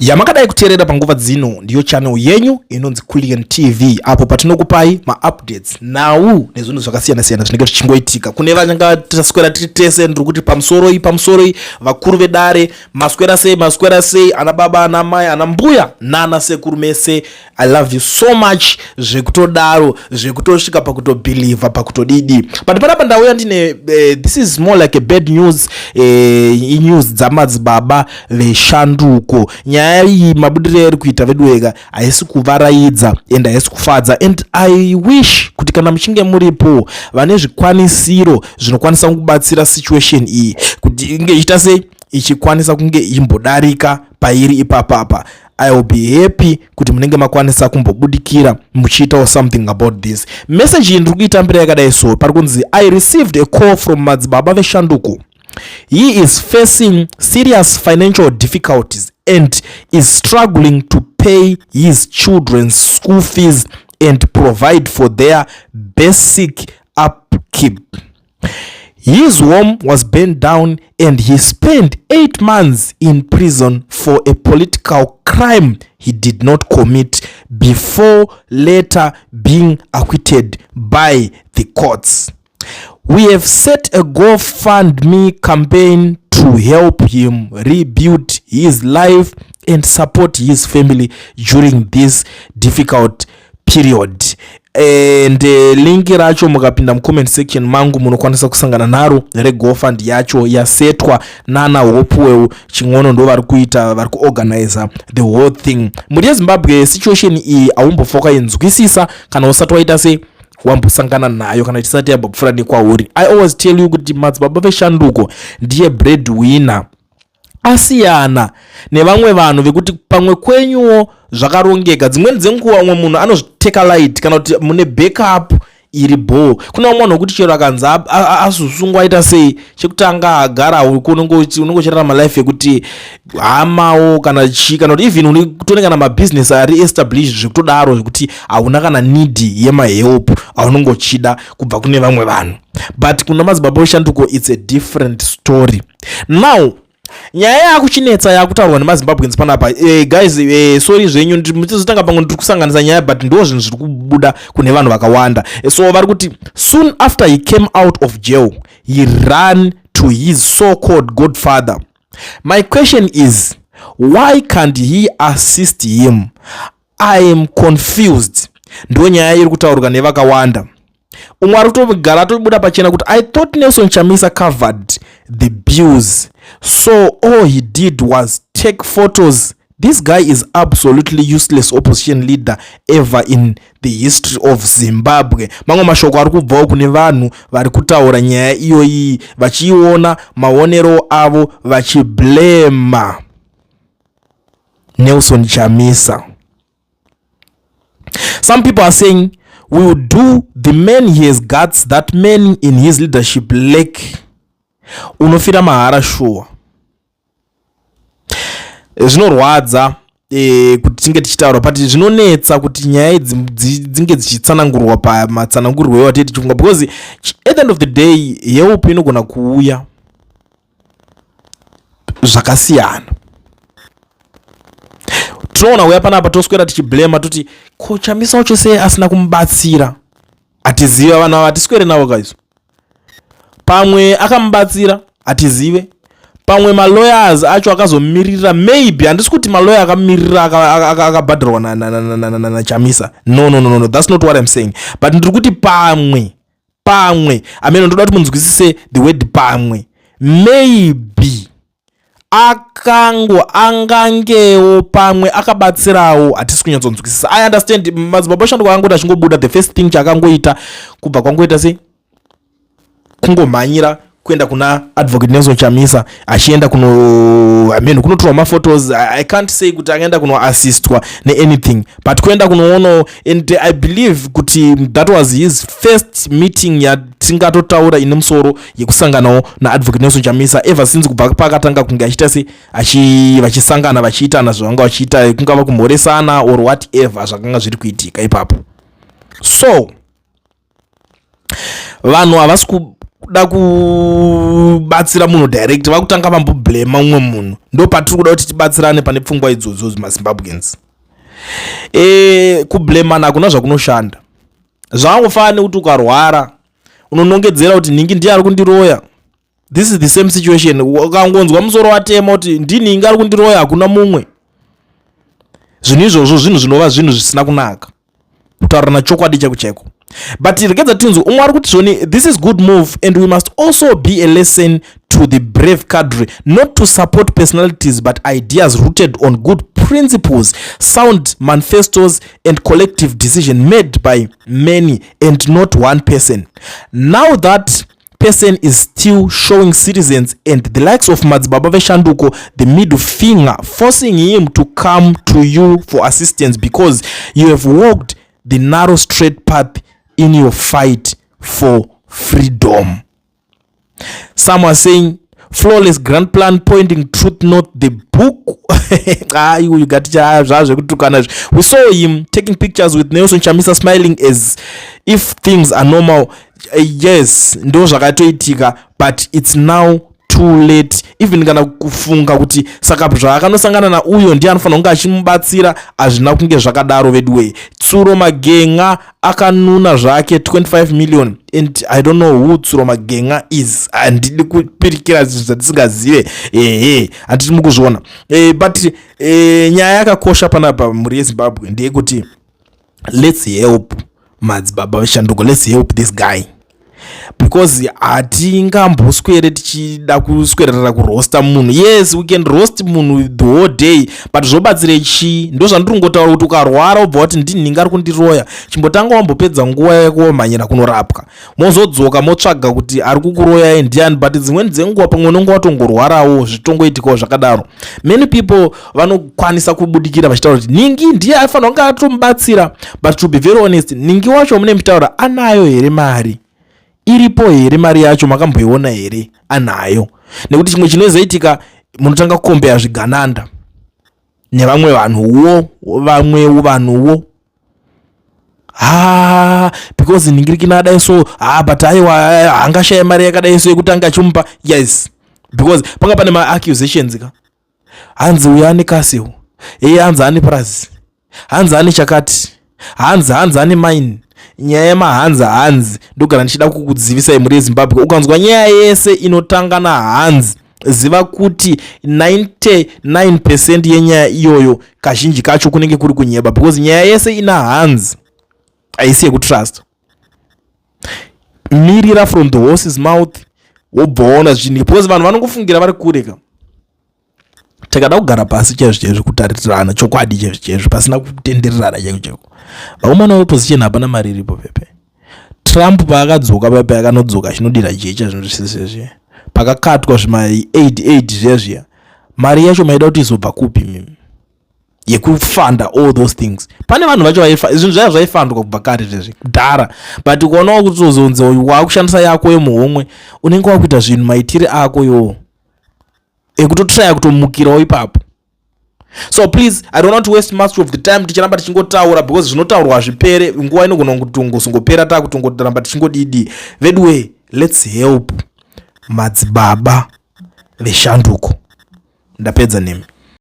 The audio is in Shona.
Yamakadai kuteerera panguva dzino ndiyo channel yenyu inonzi Humanitarian TV apo patinokupai ma-updates nawu nezvinhu zvakasiyana-siyana zvinenge zvichingoitika kune vanyanga taswera tiri tese ndiri kuti pamusoro iyi vakuru vedare maswera sei ana baba ana mai ana mbuya nana sekuru mese. I love you so much zvekutodaro zvekutosvika pakutobhilivha pakutodidi but panapa ndauya ndine this is more like a bad news news dzamadzibaba Veshanduko. Nyaya iyi mabudiriro ari kuita vedu vega haisi kuvaraidza and haisi kufadza and I wish kuti kana muchinge muripo vane zvikwanisiro zvinokwanisa kubatsira situation iyi kuti inge ichita sei ichikwanisa kunge imbodarika pairi ipapapa. I will be happy kuti munenge makwanisa kumbobudikira muchiita something about this. Message iyi ndiri kuitambira yakadai so parikunzi I received a call from Madzibaba Veshanduko. He is facing serious financial difficulties and is struggling to pay his children's school fees and provide for their basic upkeep. His home was burned down and he spent 8 months in prison for a political crime he did not commit before later being acquitted by the courts. We have set a GoFundMe campaign to help him rebuild his life and support his family during this difficult period. And link racho mukapinda mu comment section mangu munokwanisa kusangana naro reGoFund yacho yasetwa nana hopewewo chingono ndo vari kuita vari kuorganize the whole thing. Muri Zimbabwe situation iyi aumbofoka inzwisisa kana usati waita se wambosangana nayo kana tisati yabvura nekwauri. I always tell you kuti Madzibaba Veshanduko ndiye breadwinner asiyana nevamwe vanhu vekuti pamwe kwenyuwo zvakarongeka dzimweni dzenguva umwe munhu anozviteka light kana kuti mune backup iri bo. Kuna umwe munhu wekuti chero akanzi azosungwa aita sei chekutanga agara unongocherera life yekuti hamawo kana kuti even unotoneka na mabusiness ari established zvekutodaro zvekuti hauna kana need yemahelp aunongochida kubva kune vamwe vanhu. But kuna Madzibaba Veshanduko it's a different story. Now nyaya yakuchinetsa yakutaurwa nemaZimbabweans panapa guys sorry zvenyu mutizotanga pamwe ndiri kusanganisa nyaya but ndo zvinhu zviri kubuda kune vanhu vakawanda. So vari kuti soon after he came out of jail he ran to his so-called godfather. My question is why can't he assist him? I am confused. Ndo nyaya iri kutaurwa nevakawanda. Umwe ari kutogara atobuda pachena kuti I thought Nelson Chamisa covered the bills, so all he did was take photos. This guy is absolutely useless opposition leader ever in the history of Zimbabwe. Mamwe mashoko ari kubvawo kune vanhu vari kutaura nyaya iyoyi vachiona maonero avo vachiblema Nelson Chamisa. Some people are saying we will do the man he has guts that man in his leadership lack. Unofira mahara sure. Zvinorwadza kuti tinge tichitaura but zvinonetsa kuti nyaya idzi dzinge dzichitsanangurwa pamatsanangurwo ewateti chifunga because at the end of the day help inogona kuuya zvakasiyana. Tinoona uya panapa toswera tichiblema tuti ko Chamisa wacho sei asina kumubatsira. Atiziva vanhu ava tiswere navo guys. Pamwe akamubatsira atizive, pamwe malawyers acho akazomirira maybe handisi kuti malawyer akamirira akabhadharwa na Chamisa. No, that's not what I'm saying. But ndiri kuti pamwe amene ndoda kuti munzwisise the word pamwe maybe angangewo pamwe akabatsirawo hatisi kunyatsonzwisisa. I understand Madzibaba Veshanduko angoti achingobuda the first thing chakangoita kubva kwangoita sei kungomhanyira kuenda kuna advocate Nelson Chamisa achienda kunotorwa maphotos. I can't say kuti akaenda kunoassistwa anything but kuenda kunoona and I believe kuti that was his first meeting yatingatotaura ine musoro yekusanganawo na advocate Nelson Chamisa ever since kubva pakatanga kunge achiita sei vachisangana vachiitana zvavanga vachiita kungava kumhoresana or whatever zvakanga zviri kuitika ipapo. So vanhu havasi kuda kubatsira munhu direct vakutanga vamboblema umwe munhu. Ndo patiri kuda kuti tibatsirane pane pfungwa idzodzo maZimbabweans. Kublemana hakuna zvakunoshanda. Zvangofana kuti ukarwara unonongedzera kuti ningi ndiye ari kundiroya. This is the same situation. Ukangonzwa musoro watema kuti ndiningi ari kundiroya hakuna mumwe. Zvinhu izvozvo zvinhu zvinova zvinhu zvisina kunaka. Kutaurana chokwadi chakucheko. But rekedza tinzwa umwe ari kuti zvoni this is good move and we must also be a lesson to the brave cadre not to support personalities but ideas rooted on good principles, sound manifestos and collective decision made by many and not one person. Now that person is still showing citizens and the likes of Madzibaba Veshanduko the middle finger, forcing him to come to you for assistance because you have walked the narrow straight path in your fight for freedom. Some are saying flawless grand plan pointing truth not the book. You got we saw him taking pictures with Nelson Chamisa smiling as if things are normal. Yes, ndo zvakatoitika, but it's now too late. Even kana kufunga kuti saka zvakanosangana na uyo ndiye anofanira kunge achimubatsira azvina kunge zvakadaro vedway. Tsuro Magenga akanuna zvake 25 million and I don't know who Tsuro Magenga is. Andidi kupirikira zvatisingazive. Anditi mukuzviona. But nyaya yakakosha panapa muri yeZimbabwe ndeyekuti let's help Madzibaba Veshanduko, let's help this guy. Because atingamboswere tichida kuswerera kurosta munhu. Yes, we can roast munhu the whole day, but zvobatsire chi? Ndo zvandiringotaura kuti ukarwara ubva kuti ndiningi ari kundiroya, chimbotanga wambopedza nguva yako wamhanyira kunorapwa, mozodzoka motsvaga kuti ari kukuroya ndiani. But dzimweni dzenguva pamwe unenge watongorwarawo zvitongoitikawo zvakadaro. Many people vanokwanisa kubudikira vachitaura kuti ningi ndiye afanira kunge atomubatsira, but to be very honest, ningi wacho mune mutaura anayo here mari? Iripo here mari yacho? Makamboiona here? Anayo. Nekuti chimwe chinozoitika munotanga kukombera zvigananda nevamwe vanhuwo. Because ningirikina adai so but aiwa angashaya mari yakadai so yekuti anga achimupa. Yes, because panga pane ma-accusations hanzi uya ane kasewo, hanzi ane Pliz, hanzi ane chakati, hanzi ane mine. Nyaya yemahanzi ndogara ndichida kukudzivisai muri yeZimbabwe. Ukanzwa nyaya yese inotanga nahanzi, ziva kuti 99% yenyaya iyoyo kazhinji kacho kunenge kuri kunyeba, because nyaya yese ina hanzi haisi yekutrust. Mirira from the horse's mouth wobvaona zvinhu, because vanhu vanongofungira vari kureka. Takada kugara pasi chaizvo kutarirana chokwadi chaizvo pasina kutendererana chaiko. Vakomana veopposition hapana mari iripo pepe. Trump paakadzoka pepe akanodzoka chinodira jecha zvinhu zvisizezve. Pakakatwa zvima 88 zvezviya. Mari yacho maida kuti izobva kupi mimi? Yekufanda all those things. Pane vanhu vacho zvinhu zvaya zvaifandwa kubva kare zvezvi kudhara, but ukaonawo kuti uzonzi wakushandisa yako yemuhomwe unenge wakuita zvinhu maitire ako yo ekutotraya kutomukirawo ipapo. So please, I don't want to waste much of the time ticharamba tichingotaura, because zvinotaurwa zvipere nguva inogona kutongosongopera takutongotaramba tichingodidi. Vedway, let's help Madzibaba Veshanduko. Ndapedza nemi.